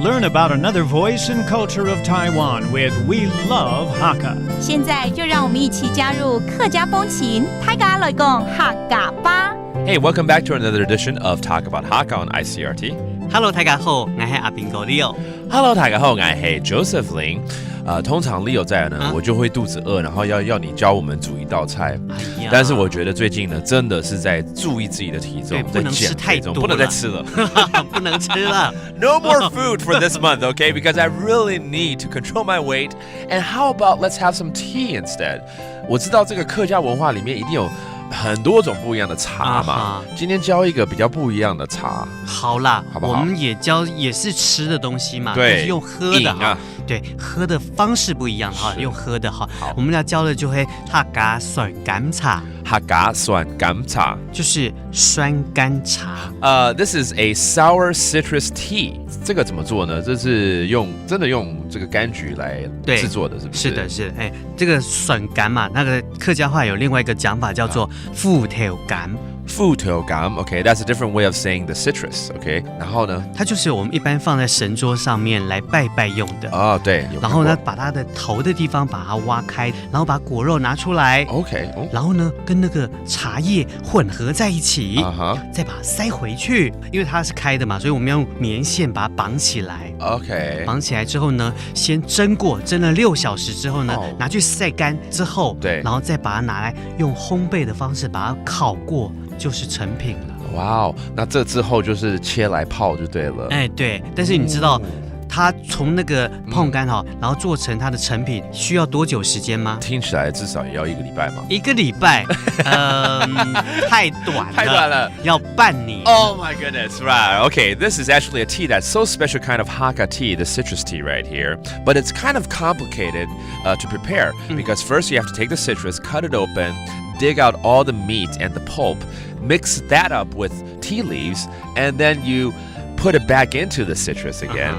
learn about another voice and culture of Taiwan with We Love Hakka. 现在就让我们一起加入客家风情，大家来讲客家吧。Hey, welcome back to another edition of Talk About Hakka on ICRT. Hello， 大家好，我是阿兵哥 Leo。Hello， 大家好，我是 Joseph Lin。通常 Leo 在呢，我就会肚子饿，然后要你教我们煮一道菜。但是我觉得最近呢，真的是在注意自己的体重，不能吃太多了，不能再吃了，不能吃了。No more food for this month, okay? Because I really need to control my weight. And how about let's have some tea instead? 我知道这个客家文化里面一定有很多种不一样的茶嘛，今天教一个比较不一样的茶。好啦，好不好？我们也教也是吃的东西嘛，对，就是用喝的哈。对，喝的方式不一样哈，用喝的哈。我们要教的就会客家酸甘茶。客家酸甘茶就是酸甘茶。This is a sour citrus tea. 这个怎么做呢？这是真的用这个柑橘来制作的，是不是？是的，是。这个酸甘嘛，那个客家话有另外一个讲法叫做芋头甘。芋头甘 ，OK, that's a different way of saying the citrus, OK. 然后呢？它就是我们一般放在神桌上面来拜拜用的。对。然后呢，把它的头的地方把它挖开，然后把果肉拿出来 ，OK. 然后呢，跟那个茶叶混合在一起，再把它塞回去，因为它是开的嘛，所以我们要用棉线把它绑起来。OK. 绑起来之后呢，先蒸过，蒸了6小时之后呢，拿去晒干之后，对，然后再把它拿来用烘焙的方式把它烤过。就是成品了。哇哦，那这之后就是切来泡就对了。对，但是你知道它从那个碰干然后做成它的成品需要多久时间吗？听起来至少也要1个礼拜嘛。1个礼拜，太短了，要半年。Oh my goodness, right. Okay, this is actually a tea that's so special kind of Hakka tea, the citrus tea right here. But it's kind of complicated to prepare because first you have to take the citrus, cut it open, dig out all the meat and the pulp, mix that up with tea leaves, and then you put it back into the citrus again,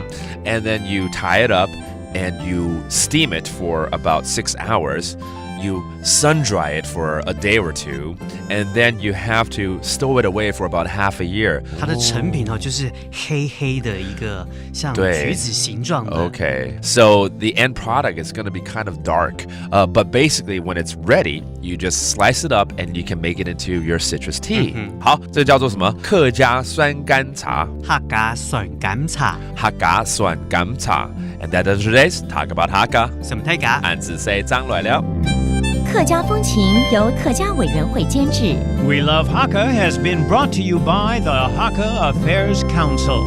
and then you tie it up and you steam it for about 6 hours. You sun dry it for a day or two, and then you have to stow it away for about half a year. 它的成品就是黑黑的一个像橘子形状的。Okay, so the end product is going to be kind of dark, but basically when it's ready, you just slice it up and you can make it into your citrus tea. 好，这叫做什么？客家酸甘茶。客家酸甘茶。客家酸甘茶。And that is today's Talk About Hakka. 什么太嘎？俺只say 张来了。客家风情由客家委员会监制。We Love Hakka has been brought to you by the Hakka Affairs Council.